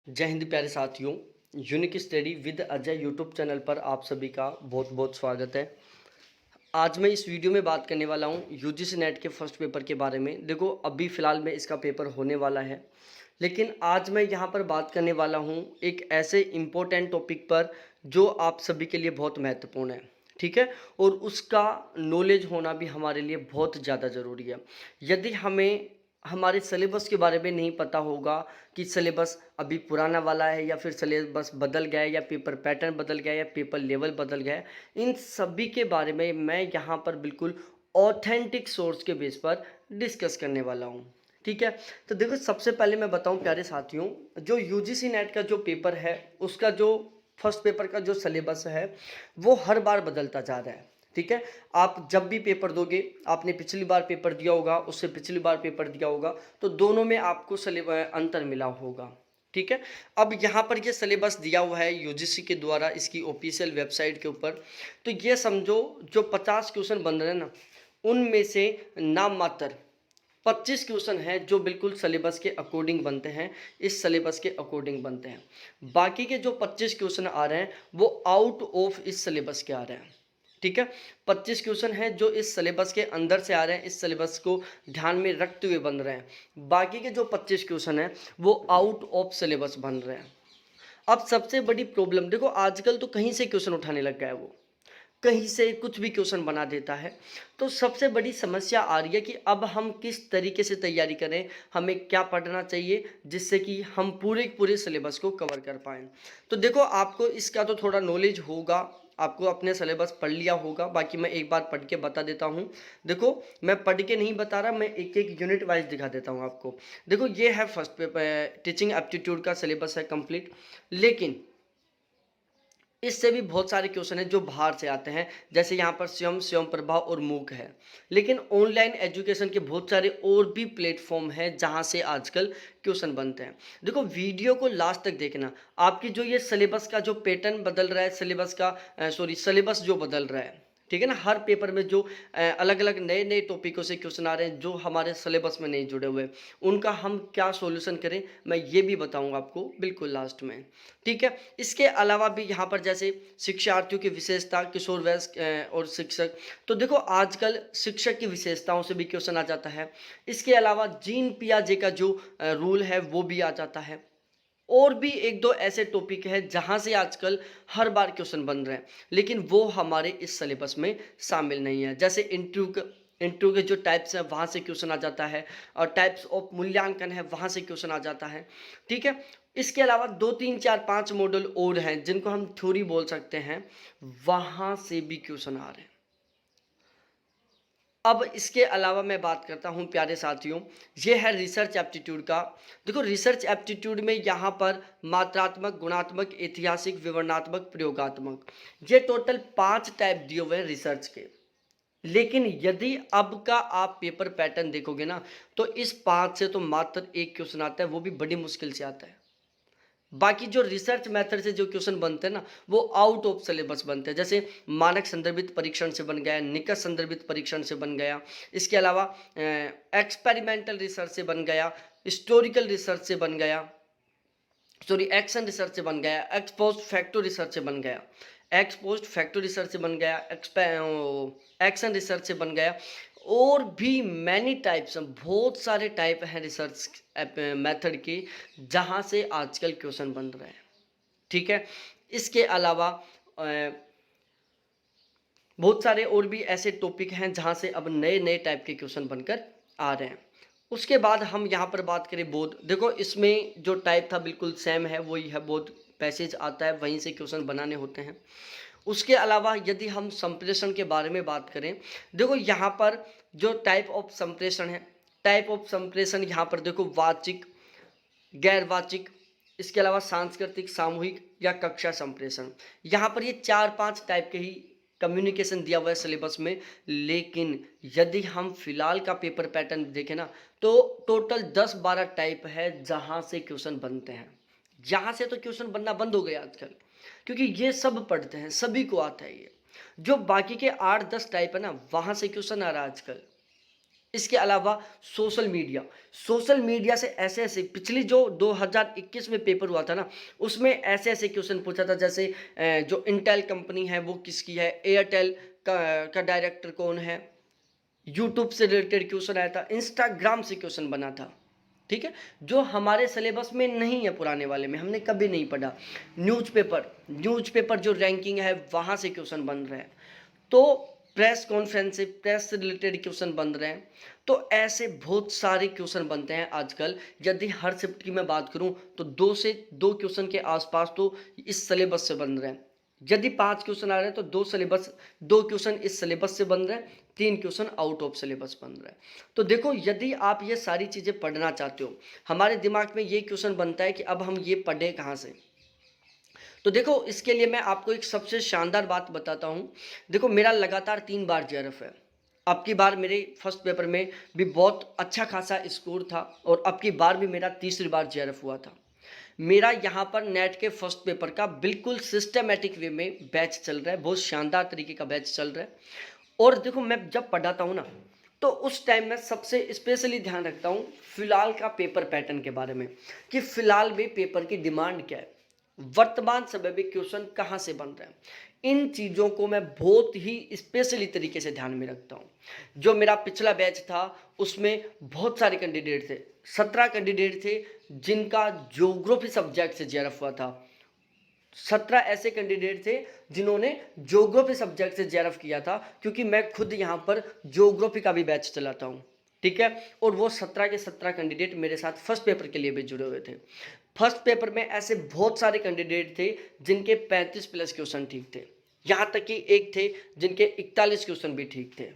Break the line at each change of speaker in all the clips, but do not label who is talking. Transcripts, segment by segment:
जय हिंद प्यारे साथियों। Unique study with Ajay YouTube channel पर आप सभी का बहुत बहुत स्वागत है। आज मैं इस वीडियो में बात करने वाला हूँ यूजीसी नेट के फर्स्ट पेपर के बारे में। देखो अभी फ़िलहाल में इसका पेपर होने वाला है, लेकिन आज मैं यहाँ पर बात करने वाला हूँ एक ऐसे इम्पोर्टेंट टॉपिक पर जो आप सभी के लिए बहुत महत्वपूर्ण है। ठीक है, और उसका नॉलेज होना भी हमारे लिए बहुत ज़्यादा ज़रूरी है। यदि हमें हमारे सिलेबस के बारे में नहीं पता होगा कि सिलेबस अभी पुराना वाला है या फिर सिलेबस बदल गया है या पेपर पैटर्न बदल गया है या पेपर लेवल बदल गया है, इन सभी के बारे में मैं यहाँ पर बिल्कुल ऑथेंटिक सोर्स के बेस पर डिस्कस करने वाला हूँ। ठीक है, तो देखो सबसे पहले मैं बताऊँ प्यारे साथियों, जो यूजीसी नेट का जो पेपर है उसका जो फर्स्ट पेपर का जो सिलेबस है वो हर बार बदलता जा रहा है। ठीक है, आप जब भी पेपर दोगे, आपने पिछली बार पेपर दिया होगा, उससे पिछली बार पेपर दिया होगा, तो दोनों में आपको अंतर मिला होगा। ठीक है, अब यहाँ पर ये सिलेबस दिया हुआ है यूजीसी के द्वारा इसकी ऑफिशियल वेबसाइट के ऊपर। तो ये समझो जो 50 क्वेश्चन बन रहे हैं ना, उनमें से नाम मात्र 25 क्वेश्चन हैं जो बिल्कुल सिलेबस के अकॉर्डिंग बनते हैं, इस सिलेबस के अकॉर्डिंग बनते हैं। बाकी के जो 25 क्वेश्चन आ रहे हैं वो आउट ऑफ इस सिलेबस के आ रहे हैं। ठीक है, 25 क्वेश्चन हैं जो इस सिलेबस के अंदर से आ रहे हैं, इस सिलेबस को ध्यान में रखते हुए बन रहे हैं। बाकी के जो 25 क्वेश्चन हैं वो आउट ऑफ सिलेबस बन रहे हैं। अब सबसे बड़ी प्रॉब्लम देखो, आजकल तो कहीं से क्वेश्चन उठाने लग गया है, वो कहीं से कुछ भी क्वेश्चन बना देता है। तो सबसे बड़ी समस्या आ रही है कि अब हम किस तरीके से तैयारी करें, हमें क्या पढ़ना चाहिए जिससे कि हम पूरे पूरे सिलेबस को कवर कर पाएँ। तो देखो आपको इसका तो थोड़ा नॉलेज होगा, आपको अपने सिलेबस पढ़ लिया होगा, बाकी मैं एक बार पढ़ के बता देता हूँ। देखो मैं पढ़ के नहीं बता रहा, मैं एक एक यूनिट वाइज दिखा देता हूँ आपको। देखो ये है फर्स्ट पेपर, टीचिंग एप्टीट्यूड का सिलेबस है कंप्लीट, लेकिन इससे भी बहुत सारे क्वेश्चन हैं जो बाहर से आते हैं, जैसे यहाँ पर स्वयं स्वयं प्रभा और मूक है। लेकिन ऑनलाइन एजुकेशन के बहुत सारे और भी प्लेटफॉर्म हैं जहाँ से आजकल क्वेश्चन बनते हैं। देखो वीडियो को लास्ट तक देखना, आपकी जो ये सिलेबस का जो पैटर्न बदल रहा है, सिलेबस जो बदल रहा है, ठीक है ना, हर पेपर में जो अलग अलग नए नए टॉपिकों से क्वेश्चन आ रहे हैं जो हमारे सिलेबस में नहीं जुड़े हुए, उनका हम क्या सॉल्यूशन करें मैं ये भी बताऊंगा आपको बिल्कुल लास्ट में। ठीक है, इसके अलावा भी यहाँ पर जैसे शिक्षार्थियों की विशेषता, किशोर वयस्क और शिक्षक, तो देखो आजकल शिक्षक की विशेषताओं से भी क्वेश्चन आ जाता है। इसके अलावा जीन पियाजे का जो रूल है वो भी आ जाता है। और भी एक दो ऐसे टॉपिक है जहाँ से आजकल हर बार क्वेश्चन बन रहे हैं, लेकिन वो हमारे इस सिलेबस में शामिल नहीं है। जैसे इंटरव्यू के जो टाइप्स हैं वहाँ से क्वेश्चन आ जाता है, और टाइप्स ऑफ मूल्यांकन है वहाँ से क्वेश्चन आ जाता है। ठीक है, इसके अलावा 2 3 4 5 मॉडल और हैं जिनको हम थ्योरी बोल सकते हैं, वहाँ से भी क्वेश्चन आ रहे हैं। अब इसके अलावा मैं बात करता हूं प्यारे साथियों, ये है रिसर्च एप्टीट्यूड का। देखो रिसर्च एप्टीट्यूड में यहाँ पर मात्रात्मक, गुणात्मक, ऐतिहासिक, विवरणात्मक, प्रयोगात्मक, ये टोटल 5 टाइप दिए हुए हैं रिसर्च के। लेकिन यदि अब का आप पेपर पैटर्न देखोगे ना, तो इस 5 से तो मात्र एक क्वेश्चन आता है, वो भी बड़ी मुश्किल से आता है। बाकी जो रिसर्च मेथड से जो क्वेश्चन बनते हैं ना, वो आउट ऑफ सिलेबस बनते हैं। जैसे मानक संदर्भित परीक्षण से बन गया, निकट संदर्भित परीक्षण से बन गया, इसके अलावा एक्सपेरिमेंटल रिसर्च से बन गया, हिस्टोरिकल रिसर्च से बन गया, एक्शन रिसर्च से बन गया, एक्सपोस्ट फैक्टो रिसर्च से बन गया, एक्सपोस्ट फैक्टो रिसर्च से बन गया, एक्शन रिसर्च से बन गया, और भी मैनी टाइप्स, बहुत सारे टाइप हैं रिसर्च मेथड के जहाँ से आजकल क्वेश्चन बन रहे हैं। ठीक है, इसके अलावा बहुत सारे और भी ऐसे टॉपिक हैं जहाँ से अब नए नए टाइप के क्वेश्चन बनकर आ रहे हैं। उसके बाद हम यहाँ पर बात करें बोध, देखो इसमें जो टाइप था बिल्कुल सेम है, वही है, बोध पैसेज आता है, वहीं से क्वेश्चन बनाने होते हैं। उसके अलावा यदि हम संप्रेषण के बारे में बात करें, देखो यहाँ पर जो टाइप ऑफ संप्रेषण है, टाइप ऑफ संप्रेषण यहाँ पर देखो वाचिक, गैरवाचिक, इसके अलावा सांस्कृतिक, सामूहिक या कक्षा संप्रेषण, यहाँ पर ये 4 5 टाइप के ही कम्युनिकेशन दिया हुआ है सिलेबस में। लेकिन यदि हम फिलहाल का पेपर पैटर्न देखें ना, तो टोटल 10 12 टाइप है जहाँ से क्वेश्चन बनते हैं। यहाँ से तो क्वेश्चन बनना बंद हो गया आजकल, क्योंकि ये सब पढ़ते हैं, सभी को आता है। ये जो बाकी के 8 10 टाइप है ना, वहाँ से क्वेश्चन आ रहा है आजकल। इसके अलावा सोशल मीडिया से ऐसे ऐसे पिछली जो 2021 में पेपर हुआ था ना, उसमें ऐसे ऐसे क्वेश्चन पूछा था, जैसे जो इंटेल कंपनी है वो किसकी है, एयरटेल का डायरेक्टर कौन है, यूट्यूब से रिलेटेड क्वेश्चन आया था, इंस्टाग्राम से क्वेश्चन बना था। ठीक है, जो हमारे सिलेबस में नहीं है, पुराने वाले में हमने कभी नहीं पढ़ा। न्यूज़पेपर जो रैंकिंग है वहाँ से क्वेश्चन बन रहे हैं, तो प्रेस कॉन्फ्रेंस से, प्रेस से रिलेटेड क्वेश्चन बन रहे हैं। तो ऐसे बहुत सारे क्वेश्चन बनते हैं आजकल। यदि हर शिफ्ट की मैं बात करूं तो 2 क्वेश्चन के आसपास तो इस सिलेबस से बन रहे हैं। यदि 5 क्वेश्चन आ रहे हैं तो 2 क्वेश्चन इस सिलेबस से बन रहे हैं, 3 क्वेश्चन आउट ऑफ सिलेबस बन रहे हैं। तो देखो, यदि आप ये सारी चीज़ें पढ़ना चाहते हो, हमारे दिमाग में ये क्वेश्चन बनता है कि अब हम ये पढ़ें कहाँ से। तो देखो, इसके लिए मैं आपको एक सबसे शानदार बात बताता हूँ। देखो, मेरा लगातार 3 बार जेआरएफ है। अब की बार मेरे फर्स्ट पेपर में भी बहुत अच्छा खासा स्कोर था, और अब की बार भी मेरा तीसरी बार जेआरएफ हुआ था। मेरा यहाँ पर नेट के फर्स्ट पेपर का बिल्कुल सिस्टमेटिक वे में बैच चल रहा है, बहुत शानदार तरीके का बैच चल रहा है। और देखो, मैं जब पढ़ाता हूँ ना, तो उस टाइम मैं सबसे स्पेशली ध्यान रखता हूँ फिलहाल का पेपर पैटर्न के बारे में, कि फिलहाल में पेपर की डिमांड क्या है, वर्तमान समय में क्वेश्चन कहाँ से बन रहे हैं। इन चीज़ों को मैं बहुत ही स्पेशली तरीके से ध्यान में रखता हूँ। जो मेरा पिछला बैच था उसमें बहुत सारे कैंडिडेट थे, 17 कैंडिडेट थे जिनका ज्योग्राफी सब्जेक्ट से जेआरएफ हुआ था। 17 ऐसे कैंडिडेट थे जिन्होंने ज्योग्राफी सब्जेक्ट से जेआरएफ किया था, क्योंकि मैं खुद यहाँ पर ज्योग्राफी का भी बैच चलाता हूँ। ठीक है, और वो 17 के 17 कैंडिडेट मेरे साथ फर्स्ट पेपर के लिए भी जुड़े हुए थे। फर्स्ट पेपर में ऐसे बहुत सारे कैंडिडेट थे जिनके 35 प्लस क्वेश्चन ठीक थे, यहाँ तक कि एक थे जिनके 41 क्वेश्चन भी ठीक थे।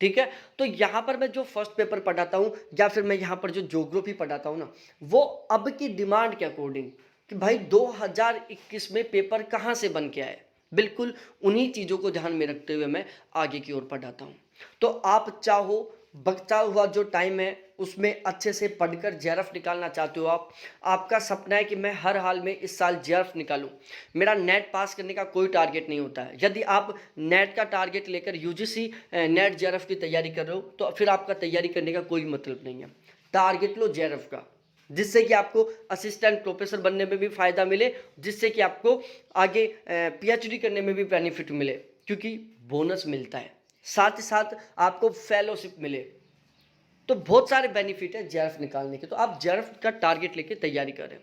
ठीक है, तो यहाँ पर मैं जो फर्स्ट पेपर पढ़ाता हूँ, या फिर मैं यहाँ पर जो ज्योग्राफी पढ़ाता हूँ ना, वो अब की डिमांड के अकॉर्डिंग, कि भाई 2021 में पेपर कहाँ से बन के आए, बिल्कुल उन्हीं चीज़ों को ध्यान में रखते हुए मैं आगे की ओर पढ़ाता हूँ। तो आप चाहो, बचा हुआ जो टाइम है उसमें अच्छे से पढ़कर जेआरएफ निकालना चाहते हो, आपका सपना है कि मैं हर हाल में इस साल जेआरएफ निकालूं, मेरा नेट पास करने का कोई टारगेट नहीं होता है। यदि आप नेट का टारगेट लेकर यूजीसी नेट जेआरएफ की तैयारी कर रहे हो, तो फिर आपका तैयारी करने का कोई मतलब नहीं है। टारगेट लो जेआरएफ का, जिससे कि आपको असिस्टेंट प्रोफेसर बनने में भी फ़ायदा मिले, जिससे कि आपको आगे पीएचडी करने में भी बेनिफिट मिले, क्योंकि बोनस मिलता है, साथ ही साथ आपको फेलोशिप मिले। तो बहुत सारे बेनिफिट है जेआरएफ निकालने के। तो आप जेआरएफ का टारगेट लेके तैयारी करें।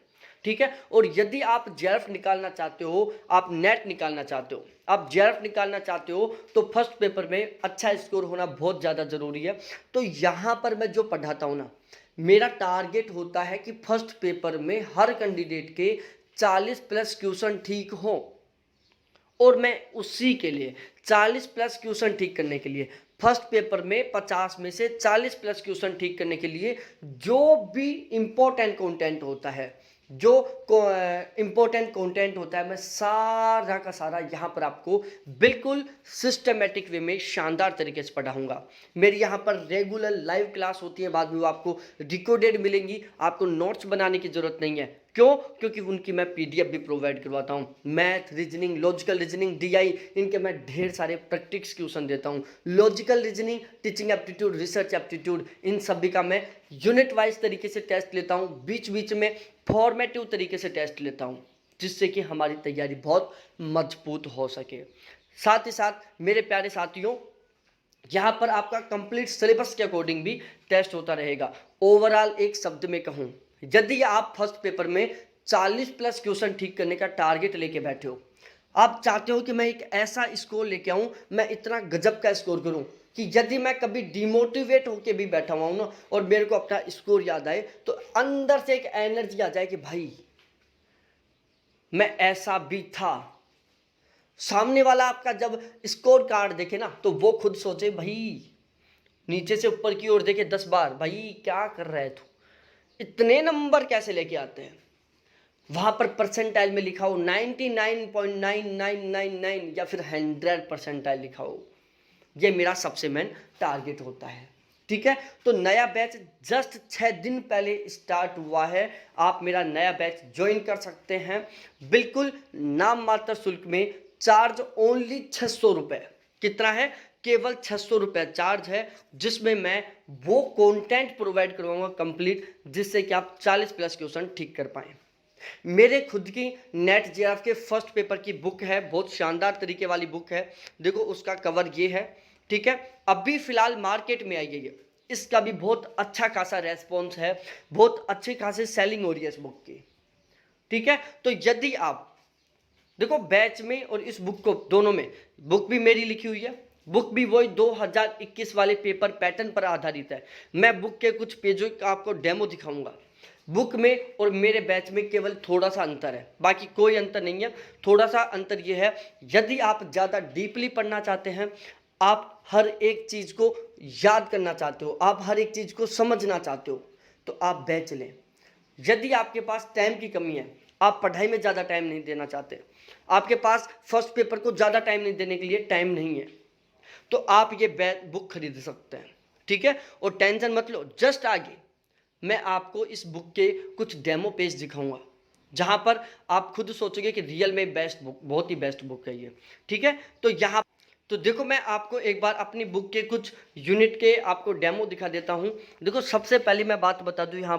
ठीक है, और यदि आप जेआरएफ निकालना चाहते हो, आप नेट निकालना चाहते हो, आप जेआरएफ निकालना चाहते हो, तो फर्स्ट पेपर में अच्छा स्कोर होना बहुत ज़्यादा ज़रूरी है। तो यहाँ पर मैं जो पढ़ाता हूँ ना, मेरा टारगेट होता है कि फर्स्ट पेपर में हर कैंडिडेट के 40 प्लस क्वेश्चन ठीक हो, और मैं उसी के लिए 40 प्लस क्वेश्चन ठीक करने के लिए फर्स्ट पेपर में 50 में से 40 प्लस क्वेश्चन ठीक करने के लिए जो भी इम्पोर्टेंट कंटेंट होता है, जो इम्पोर्टेंट कंटेंट होता है, मैं सारा का सारा यहाँ पर आपको बिल्कुल सिस्टमेटिक वे में शानदार तरीके से पढ़ाऊँगा। मेरी यहाँ पर रेगुलर लाइव क्लास होती है, बाद में वो आपको रिकॉर्डेड मिलेंगी, आपको नोट्स बनाने की ज़रूरत नहीं है। क्यों? क्योंकि उनकी मैं पीडीएफ भी प्रोवाइड करवाता हूँ। Math, reasoning, logical reasoning, DI, इनके मैं ढेर सारे प्रैक्टिस क्वेश्चन देता हूँ। Logical reasoning, teaching aptitude, research aptitude, इन सभी का मैं यूनिट वाइज तरीके से टेस्ट लेता हूँ, बीच बीच में फॉर्मेटिव तरीके से टेस्ट लेता हूँ, जिससे कि हमारी तैयारी बहुत मजबूत हो सके। साथ ही साथ मेरे प्यारे साथियों, यहाँ पर आपका कंप्लीट सिलेबस के अकॉर्डिंग भी टेस्ट होता रहेगा। ओवरऑल एक शब्द में कहूँ, यदि आप फर्स्ट पेपर में 40 प्लस क्वेश्चन ठीक करने का टारगेट लेके बैठे हो, आप चाहते हो कि मैं एक ऐसा स्कोर लेके आऊँ, मैं इतना गजब का स्कोर करूँ कि यदि मैं कभी डिमोटिवेट होके भी बैठा हुआ हूँ ना, और मेरे को अपना स्कोर याद आए, तो अंदर से एक एनर्जी आ जाए कि भाई मैं ऐसा भी था। सामने वाला आपका जब स्कोर कार्ड देखे ना, तो वो खुद सोचे, भाई नीचे से ऊपर की ओर देखे 10 बार, भाई क्या कर रहा है तू, इतने नंबर कैसे लेके आते हैं। वहां पर परसेंटाइल में लिखा हो 99.9999 या फिर 100 परसेंटाइल लिखा हो। ये मेरा सबसे मेन टारगेट होता है। ठीक है, तो नया बैच जस्ट 6 दिन पहले स्टार्ट हुआ है। आप मेरा नया बैच ज्वाइन कर सकते हैं, बिल्कुल नाम मात्र शुल्क में। चार्ज ओनली 600 रुपये। कितना है? केवल 600 रुपये चार्ज है, जिसमें मैं वो कंटेंट प्रोवाइड करवाऊंगा कंप्लीट, जिससे कि आप 40+ क्वेश्चन ठीक कर पाएँ। मेरे खुद की नेट जेआरएफ के फर्स्ट पेपर की बुक है, बहुत शानदार तरीके वाली बुक है। देखो उसका कवर ये है, ठीक है। अभी फिलहाल मार्केट में आई गई है, इसका भी बहुत अच्छा खासा रेस्पॉन्स है, बहुत अच्छी खासी सेलिंग हो रही है इस बुक की, ठीक है। तो यदि आप देखो बैच में और इस बुक को दोनों में, बुक भी मेरी लिखी हुई है, बुक भी वही 2021 वाले पेपर पैटर्न पर आधारित है। मैं बुक के कुछ पेजों का आपको डेमो दिखाऊंगा। बुक में और मेरे बैच में केवल थोड़ा सा अंतर है, बाकी कोई अंतर नहीं है। थोड़ा सा अंतर यह है, यदि आप ज़्यादा डीपली पढ़ना चाहते हैं, आप हर एक चीज़ को याद करना चाहते हो, आप हर एक चीज़ को समझना चाहते हो, तो आप बैच लें। यदि आपके पास टाइम की कमी है, आप पढ़ाई में ज़्यादा टाइम नहीं देना चाहते, आपके पास फर्स्ट पेपर को ज़्यादा टाइम नहीं देने के लिए टाइम नहीं है, तो आप ये बुक खरीद सकते हैं, ठीक है। और टेंशन मत लो, जस्ट आगे मैं आपको इस बुक के कुछ डेमो पेज दिखाऊंगा, जहां पर आप खुद सोचोगे कि रियल में बेस्ट बुक, बहुत ही बेस्ट बुक है ये, ठीक है। तो यहाँ तो देखो मैं आपको एक बार अपनी बुक के कुछ यूनिट के आपको डेमो दिखा देता हूँ। देखो सबसे पहले मैं बात बता दूँ, यहाँ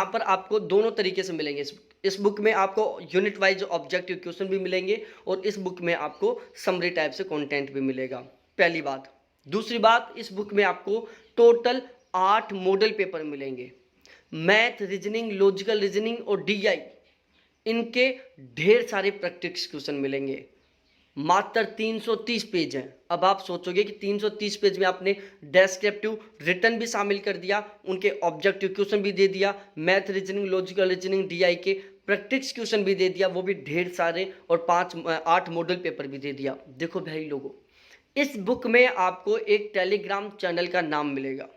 पर आपको दोनों तरीके से मिलेंगे। इस बुक में आपको यूनिट वाइज ऑब्जेक्टिव क्वेश्चन भी मिलेंगे, और इस बुक में आपको समरी टाइप से कंटेंट भी मिलेगा, पहली बात। दूसरी बात, इस बुक में आपको टोटल 8 मॉडल पेपर मिलेंगे। मैथ, रीजनिंग, लॉजिकल रीजनिंग और डीआई, इनके ढेर सारे प्रैक्टिस क्वेश्चन मिलेंगे। मात्र 330 पेज हैं। अब आप सोचोगे कि 330 पेज में आपने डेस्क्रिप्टिव रिटर्न भी शामिल कर दिया, उनके ऑब्जेक्टिव क्वेश्चन भी दे दिया, math, reasoning, logical reasoning, DI के प्रैक्टिस क्वेश्चन भी दे दिया, वो भी ढेर सारे, और 8 मॉडल पेपर भी दे दिया। देखो भाई लोगों, इस बुक में आपको एक टेलीग्राम चैनल का नाम मिलेगा,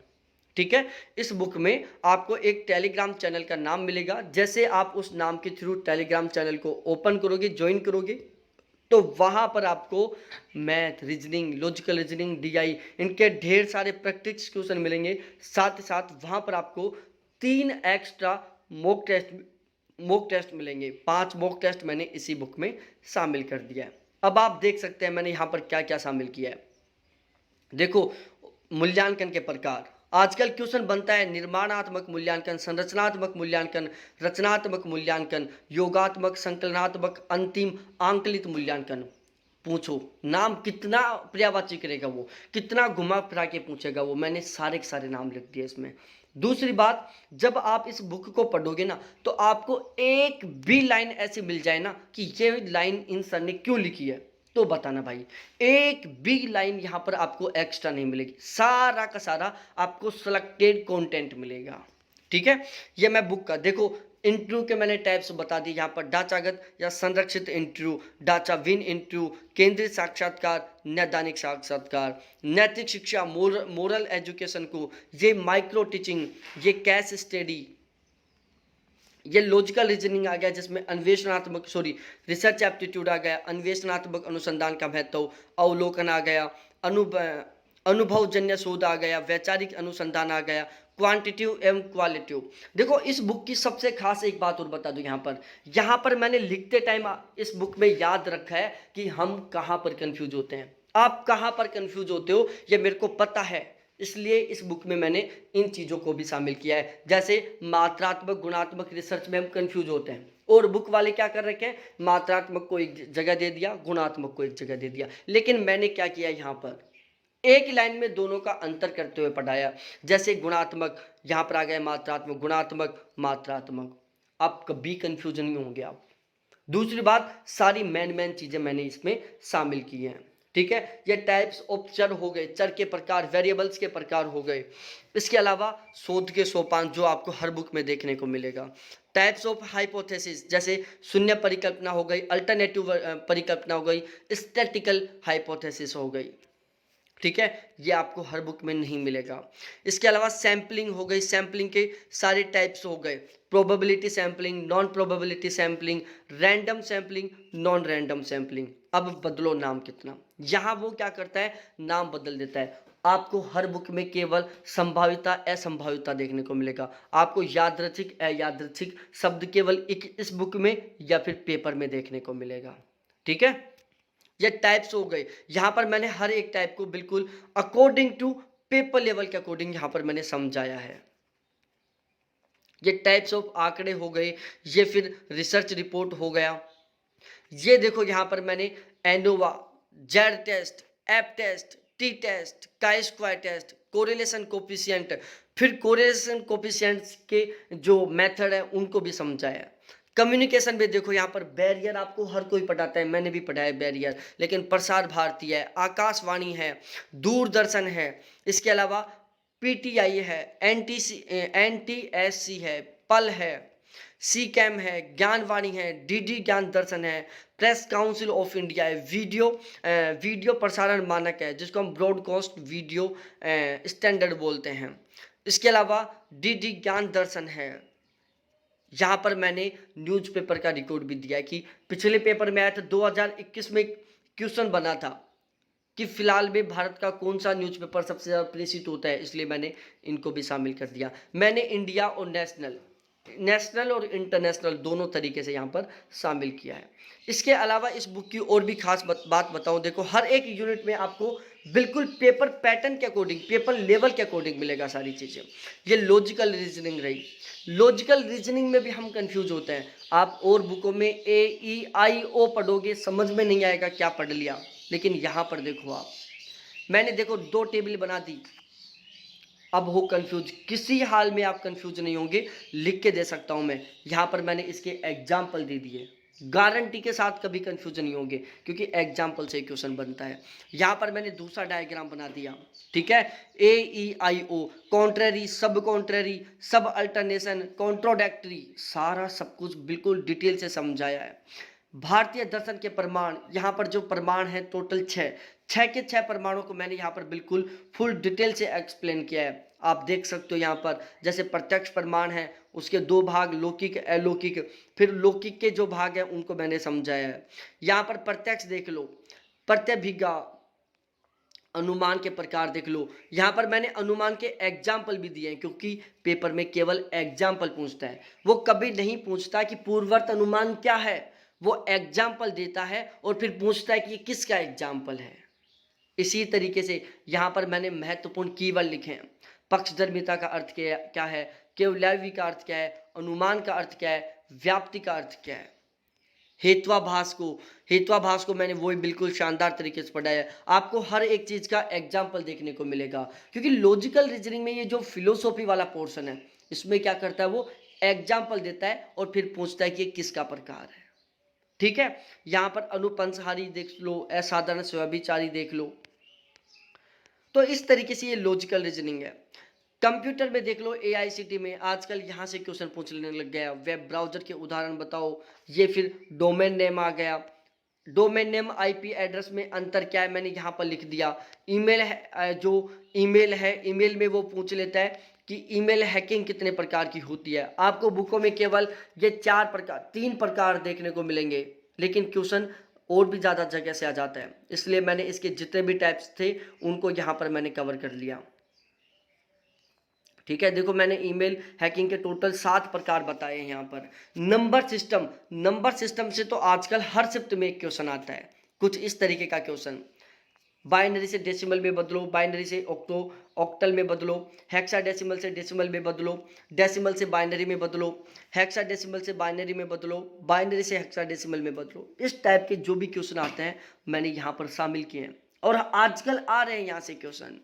ठीक है। इस बुक में आपको एक टेलीग्राम चैनल का नाम मिलेगा। जैसे आप उस नाम के थ्रू टेलीग्राम चैनल को ओपन करोगे, ज्वाइन करोगे, तो वहां पर आपको math, reasoning, logical reasoning, DI, इनके ढेर सारे प्रैक्टिस क्वेश्चन मिलेंगे। साथ ही साथ वहां पर आपको 3 एक्स्ट्रा मॉक टेस्ट मिलेंगे। 5 मॉक टेस्ट मैंने इसी बुक में शामिल कर दिया है। अब आप देख सकते हैं मैंने यहाँ पर क्या क्या शामिल किया है। देखो, मूल्यांकन के प्रकार, आजकल क्वेश्चन बनता है निर्माणात्मक मूल्यांकन, संरचनात्मक मूल्यांकन, रचनात्मक मूल्यांकन, योगात्मक, संकलनात्मक, अंतिम आंकलित मूल्यांकन। पूछो नाम कितना पर्यायवाची करेगा, वो कितना घुमा फिरा के पूछेगा, वो मैंने सारे के सारे नाम लिख दिए इसमें। दूसरी बात, जब आप इस बुक को पढ़ोगे ना, तो आपको एक भी लाइन ऐसी मिल जाए ना कि ये लाइन इन सर ने क्यों लिखी है, तो बताना भाई। एक भी लाइन यहाँ पर आपको एक्स्ट्रा नहीं मिलेगी, सारा का सारा आपको सिलेक्टेड कंटेंट मिलेगा, ठीक है। ये मैं बुक का देखो, इंटरव्यू के मैंने टाइप्स बता दिए यहाँ पर, ढांचागत या संरक्षित इंटरव्यू, ढांचा विन इंटरव्यू, केंद्रीय साक्षात्कार, नैदानिक साक्षात्कार, नैतिक शिक्षा, मोरल एजुकेशन को, ये माइक्रो टीचिंग, ये केस स्टडी, ये लॉजिकल रीजनिंग आ गया, जिसमें अन्वेषणात्मक रिसर्च एप्टीट्यूड आ गया, अन्वेषणात्मक अनुसंधान का महत्व, अवलोकन आ गया, अनुभवजन्य शोध आ गया, वैचारिक अनुसंधान आ गया, क्वांटिटिव एवं क्वालिटिव। देखो इस बुक की सबसे खास एक बात और बता दूं, यहाँ पर मैंने लिखते टाइम इस बुक में याद रखा है कि हम कहाँ पर कंफ्यूज होते हैं। आप कहाँ पर कंफ्यूज होते हो ये मेरे को पता है, इसलिए इस बुक में मैंने इन चीज़ों को भी शामिल किया है। जैसे मात्रात्मक, गुणात्मक रिसर्च में हम कंफ्यूज होते हैं, और बुक वाले क्या कर रखे हैं, मात्रात्मक को एक जगह दे दिया, गुणात्मक को एक जगह दे दिया। लेकिन मैंने क्या किया, यहाँ पर एक लाइन में दोनों का अंतर करते हुए पढ़ाया। जैसे गुणात्मक, यहाँ पर आ गया मात्रात्मक, गुणात्मक, मात्रात्मक, आप कभी कंफ्यूज नहीं होंगे आप। दूसरी बात, सारी मेन चीज़ें मैंने इसमें शामिल की हैं, ठीक है। ये टाइप्स ऑफ चर हो गए, चर के प्रकार, वेरिएबल्स के प्रकार हो गए। इसके अलावा शोध के सोपान जो आपको हर बुक में देखने को मिलेगा। टाइप्स ऑफ हाइपोथेसिस, जैसे शून्य परिकल्पना हो गई, अल्टरनेटिव परिकल्पना हो गई, स्टैटिकल हाइपोथेसिस हो गई, ठीक है। ये आपको हर बुक में नहीं मिलेगा। इसके अलावा सैम्पलिंग हो गई, सैम्पलिंग के सारे टाइप्स हो गए, probability sampling, non probability sampling, random sampling, non random sampling. अब बदलो नाम कितना, यहाँ वो क्या करता है, नाम बदल देता है। आपको हर बुक में केवल संभाविता, असंभाविता देखने को मिलेगा। आपको यादृच्छिक, अयादृच्छिक शब्द केवल इस बुक में या फिर पेपर में देखने को मिलेगा, ठीक है। ये टाइप्स हो गए। यहाँ पर मैंने हर एक टाइप को बिल्कुल अकॉर्डिंग टू पेपर लेवल के अकॉर्डिंग यहाँ पर मैंने समझाया है। ये टाइप्स ऑफ आंकड़े हो गए, ये फिर रिसर्च रिपोर्ट हो गया। ये देखो यहाँ पर मैंने ANOVA, Z test, F test, T test, chi square test, correlation coefficient, फिर कोरिलेशन कोफिशिएंट्स के जो मेथड है उनको भी समझाया। कम्युनिकेशन में देखो यहाँ पर बैरियर आपको हर कोई पढ़ाता है, मैंने भी पढ़ा है बैरियर, लेकिन प्रसार भारती है, आकाशवाणी है, दूरदर्शन है, इसके अलावा पीटीआई है, एनटीएससी है, पल है, सी कैम है, ज्ञानवाणी है, डीडी ज्ञान दर्शन है, प्रेस काउंसिल ऑफ इंडिया है, वीडियो प्रसारण मानक है जिसको हम ब्रॉडकास्ट वीडियो स्टैंडर्ड बोलते हैं। इसके अलावा डीडी ज्ञान दर्शन है। यहाँ पर मैंने न्यूज़पेपर का रिकॉर्ड भी दिया है कि पिछले पेपर में आया था 2021 में क्वेश्चन बना था कि फिलहाल में भारत का कौन सा न्यूज़पेपर सबसे ज़्यादा प्रेषित होता है, इसलिए मैंने इनको भी शामिल कर दिया। मैंने इंडिया और नेशनल और इंटरनेशनल दोनों तरीके से यहाँ पर शामिल किया है। इसके अलावा इस बुक की और भी खास बात बताऊँ, देखो हर एक यूनिट में आपको बिल्कुल पेपर पैटर्न के अकॉर्डिंग, पेपर लेवल के अकॉर्डिंग मिलेगा सारी चीज़ें। ये लॉजिकल रीजनिंग रही। लॉजिकल रीजनिंग में भी हम कंफ्यूज होते हैं। आप और बुकों में AEIO पढ़ोगे, समझ में नहीं आएगा क्या पढ़ लिया, लेकिन यहाँ पर देखो आप, मैंने देखो 2 टेबल बना दी। अब हो कंफ्यूज, किसी हाल में आप कंफ्यूज नहीं होंगे, लिख के दे सकता हूं मैं। यहाँ पर मैंने इसके एग्जाम्पल दे दिए, गारंटी के साथ कभी कंफ्यूज नहीं होंगे क्योंकि एग्जाम्पल से क्वेश्चन बनता है। यहाँ पर मैंने दूसरा डायग्राम बना दिया, ठीक है। AEIO, कॉन्ट्रेरी, सब अल्टरनेशन, कॉन्ट्रोडक्टरी, सारा सब कुछ बिल्कुल डिटेल से समझाया है। भारतीय दर्शन के प्रमाण, यहाँ पर जो प्रमाण है टोटल 6 के 6 प्रमाणों को मैंने यहाँ पर बिल्कुल फुल डिटेल से एक्सप्लेन किया है। आप देख सकते हो यहाँ पर जैसे प्रत्यक्ष प्रमाण है, उसके 2 भाग, लौकिक अलौकिक, फिर लौकिक के जो भाग हैं उनको मैंने समझाया है। यहाँ पर प्रत्यक्ष देख लो, प्रत्यभिज्ञा, अनुमान के प्रकार देख लो। यहाँ पर मैंने अनुमान के एग्जाम्पल भी दिए हैं क्योंकि पेपर में केवल एग्जाम्पल पूछता है, वो कभी नहीं पूछता कि पूर्ववर्त अनुमान क्या है। वो एग्जाम्पल देता है और फिर पूछता है कि ये किसका एग्जाम्पल है। इसी तरीके से यहाँ पर मैंने महत्वपूर्ण कीवर्ड लिखे हैं। पक्षधर्मिता का अर्थ क्या है, केवलावी का अर्थ क्या है, अनुमान का अर्थ क्या है, व्याप्ति का अर्थ क्या है। हेत्वाभास को मैंने वही बिल्कुल शानदार तरीके से पढ़ाया है। आपको हर एक चीज़ का एग्जाम्पल देखने को मिलेगा क्योंकि लॉजिकल रीजनिंग में ये जो फिलोसॉफी वाला पोर्शन है, इसमें क्या करता है, वो एग्जाम्पल देता है और फिर पूछता है कि ये किसका प्रकार है, ठीक है। यहाँ पर अनुपंसहारी देख लो, असाधारण स्वभिचारी देख लो। तो इस तरीके से ये लॉजिकल रीजनिंग है। कंप्यूटर में देख लो, AICT में आजकल यहाँ से क्वेश्चन पूछने लग गया, वेब ब्राउजर के उदाहरण बताओ। ये फिर डोमेन नेम आ गया, डोमेन नेम IP एड्रेस में अंतर क्या है मैंने यहाँ पर लिख दिया। ईमेल है, जो ईमेल है, ईमेल में वो पूछ लेता है कि ईमेल हैकिंग कितने प्रकार की होती है। आपको बुकों में केवल ये 3 प्रकार देखने को मिलेंगे, लेकिन क्वेश्चन और भी ज़्यादा जगह से आ जाता है, इसलिए मैंने इसके जितने भी टाइप्स थे उनको यहाँ पर मैंने कवर कर लिया, ठीक है। देखो मैंने ईमेल हैकिंग के टोटल 7 प्रकार बताए हैं। यहाँ पर नंबर सिस्टम से तो आजकल हर शिफ्ट में एक क्वेश्चन आता है, कुछ इस तरीके का क्वेश्चन। बाइनरी से डेसिमल में बदलो, बाइनरी से ऑक्टल में बदलो, हेक्साडेसिमल से डेसिमल में बदलो, डेसिमल से बाइनरी में बदलो, हेक्साडेसिमल से बाइनरी में बदलो, बाइनरी से हेक्साडेसिमल में बदलो। इस टाइप के जो भी क्वेश्चन आते हैं मैंने यहाँ पर शामिल किए हैं और आजकल आ रहे हैं यहाँ से question.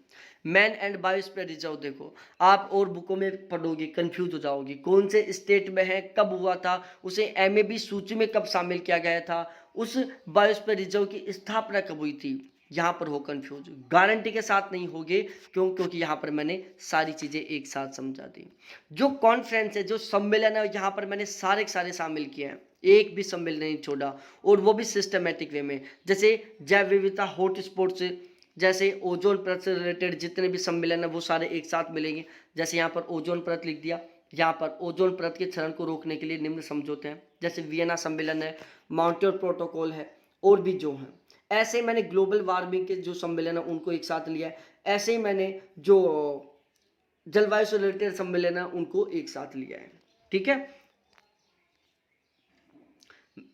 Man and biosphere reserve देखो, आप और बुकों में पढ़ोगे कंफ्यूज हो जाओगे, कौन से स्टेट में है, कब हुआ था, उसे MAB सूची में कब शामिल किया गया था, उस बायोस्फीयर रिजर्व की स्थापना कब हुई थी। यहाँ पर हो कंफ्यूज, गारंटी के साथ नहीं होगे, क्योंकि यहाँ पर मैंने सारी चीज़ें एक साथ समझा दी। जो कॉन्फ्रेंस है, जो सम्मेलन है, यहाँ पर मैंने सारे के सारे शामिल किए हैं, एक भी सम्मेलन नहीं छोड़ा, और वो भी सिस्टमेटिक वे में। जैसे जैव विविधता, हॉट स्पॉट से, जैसे ओजोन परत से रिलेटेड जितने भी सम्मेलन है वो सारे एक साथ मिलेंगे। जैसे यहाँ पर ओजोन परत लिख दिया, यहाँ पर ओजोन परत के क्षरण को रोकने के लिए निम्न समझौते हैं, जैसे वियना सम्मेलन है, मॉन्ट्रियल प्रोटोकॉल है, और भी जो हैं। ऐसे ही मैंने ग्लोबल वार्मिंग के जो सम्मेलन है उनको एक साथ लिया है। ऐसे ही मैंने जो जलवायु से रिलेटेड सम्मेलन है उनको एक साथ लिया है, ठीक है।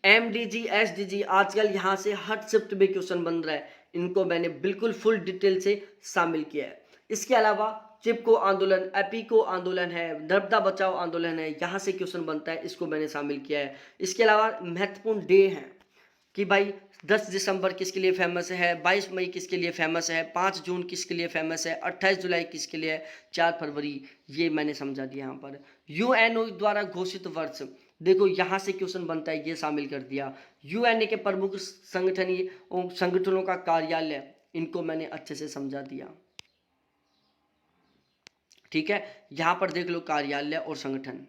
MDG SDG आजकल यहाँ से हर शिफ्ट में क्वेश्चन बन रहा है, इनको मैंने बिल्कुल फुल डिटेल से शामिल किया है। इसके अलावा चिपको आंदोलन, एपीको आंदोलन है, नर्मदा बचाओ आंदोलन है, यहाँ से क्वेश्चन बनता है, इसको मैंने शामिल किया है। इसके अलावा महत्वपूर्ण डे हैं कि भाई 10 दिसंबर किसके लिए फेमस है, 22 मई किसके लिए फेमस है, 5 जून किसके लिए फेमस है, 28 जुलाई किसके लिए है, 4 फरवरी, ये मैंने समझा दिया। यहाँ पर यूएनओ द्वारा घोषित वर्ष, देखो यहाँ से क्वेश्चन बनता है, ये शामिल कर दिया। यूएनए के प्रमुख संगठनों का कार्यालय, इनको मैंने अच्छे से समझा दिया। ठीक है, यहाँ पर देख लो कार्यालय और संगठन।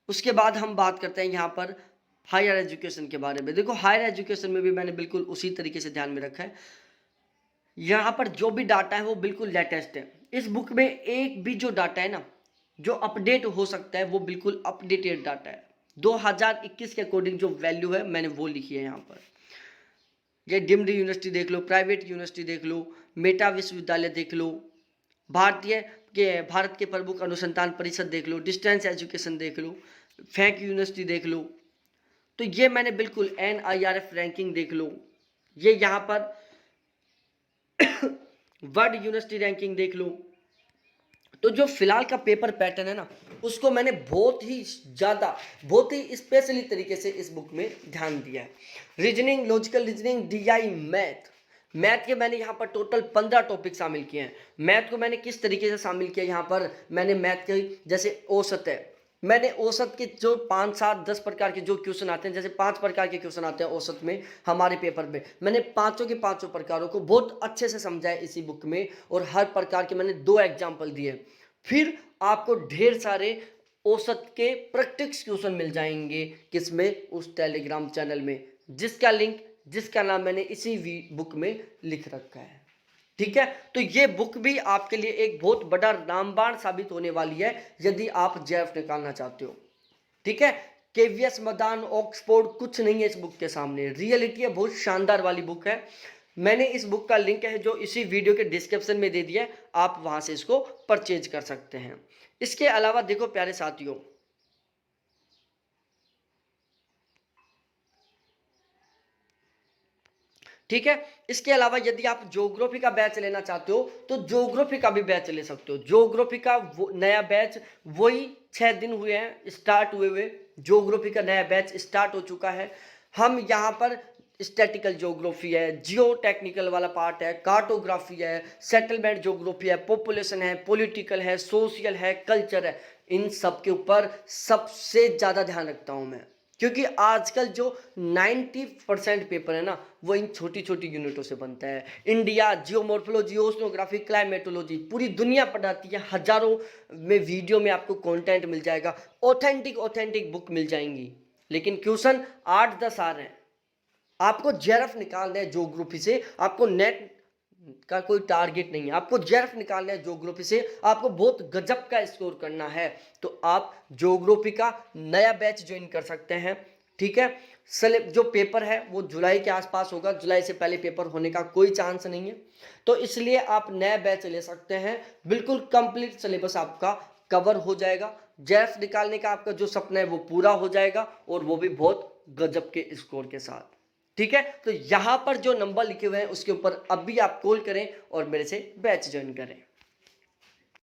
उसके बाद हम बात करते हैं यहाँ पर हायर एजुकेशन के बारे में। देखो हायर एजुकेशन में भी मैंने बिल्कुल उसी तरीके से ध्यान में रखा है। यहाँ पर जो भी डाटा है वो बिल्कुल लेटेस्ट है। इस बुक में एक भी जो डाटा है ना जो अपडेट हो सकता है वो बिल्कुल अपडेटेड डाटा है। 2021 के अकॉर्डिंग जो वैल्यू है मैंने वो लिखी है यहाँ पर। ये डीम्ड यूनिवर्सिटी देख लो, प्राइवेट यूनिवर्सिटी देख लो, मेटा विश्वविद्यालय देख लो, भारत के प्रमुख अनुसंधान परिषद देख लो, डिस्टेंस एजुकेशन देख लो, फैक यूनिवर्सिटी देख लो। तो ये मैंने बिल्कुल NIRF रैंकिंग देख लो, ये यहाँ पर वर्ल्ड यूनिवर्सिटी रैंकिंग देख लो। तो जो फिलहाल का पेपर पैटर्न है ना उसको मैंने बहुत ही ज़्यादा, बहुत ही स्पेशली तरीके से इस बुक में ध्यान दिया है। Reasoning, logical reasoning, DI, math के मैंने यहाँ पर टोटल 15 टॉपिक शामिल किए हैं। मैथ को मैंने किस तरीके से शामिल किया, यहाँ पर मैंने मैथ के जैसे औसत है, मैंने औसत के जो 5, 7, 10 प्रकार के जो क्वेश्चन आते हैं, जैसे 5 प्रकार के क्वेश्चन आते हैं औसत में हमारे पेपर में, मैंने पांचों के पांचों प्रकारों को बहुत अच्छे से समझा है इसी बुक में, और हर प्रकार के मैंने 2 एग्जाम्पल दिए। फिर आपको ढेर सारे औसत के प्रैक्टिस क्वेश्चन मिल जाएंगे, किसमें, उस टेलीग्राम चैनल में, जिसका लिंक, जिसका नाम मैंने इसी बुक में लिख रखा है। ठीक है, तो ये बुक भी आपके लिए एक बहुत बड़ा रामबाण साबित होने वाली है यदि आप JEF निकालना चाहते हो। ठीक है, KVS मैदान, ऑक्सफोर्ड कुछ नहीं है इस बुक के सामने, रियलिटी है, बहुत शानदार वाली बुक है। मैंने इस बुक का लिंक है जो इसी वीडियो के डिस्क्रिप्शन में दे दिया है, आप वहां से इसको परचेज कर सकते हैं। इसके अलावा देखो प्यारे साथियों, ठीक है, इसके अलावा यदि आप ज्योग्राफी का बैच लेना चाहते हो तो ज्योग्राफी का भी बैच ले सकते हो। ज्योग्राफी का नया बैच वही 6 दिन हुए हैं स्टार्ट हुए ज्योग्राफी का नया बैच स्टार्ट हो चुका है। हम यहाँ पर स्टैटिकल ज्योग्राफी है, जियो टेक्निकल वाला पार्ट है, कार्टोग्राफी है, सेटलमेंट ज्योग्राफी है, पॉपुलेशन है, पॉलिटिकल है, सोशल है, कल्चर है, इन सब के ऊपर सबसे ज़्यादा ध्यान रखता हूँ मैं, क्योंकि आजकल जो 90% पेपर है ना वो इन छोटी छोटी यूनिटों से बनता है। इंडिया, जियोमॉर्फोलॉजी, ओशनोग्राफी, क्लाइमेटोलॉजी, पूरी दुनिया पढ़ाती है, हजारों में वीडियो में आपको कंटेंट मिल जाएगा, ऑथेंटिक बुक मिल जाएंगी, लेकिन क्वेश्चन 8-10 आ रहे हैं। आपको JEF निकालना है ज्योग्राफी से, आपको नेट का कोई टारगेट नहीं है, आपको JEF निकालना है ज्योग्राफी से, आपको बहुत गजब का स्कोर करना है, तो आप ज्योग्राफी का नया बैच ज्वाइन कर सकते हैं। ठीक है, जो पेपर है वो जुलाई के आसपास होगा, जुलाई से पहले पेपर होने का कोई चांस नहीं है, तो इसलिए आप नया बैच ले सकते हैं। बिल्कुल कंप्लीट सिलेबस आपका कवर हो जाएगा, JEF निकालने का आपका जो सपना है वो पूरा हो जाएगा, और वो भी बहुत गजब के स्कोर के साथ। ठीक है, तो यहाँ पर जो नंबर लिखे हुए हैं उसके ऊपर अभी आप कॉल करें और मेरे से बैच ज्वाइन करें।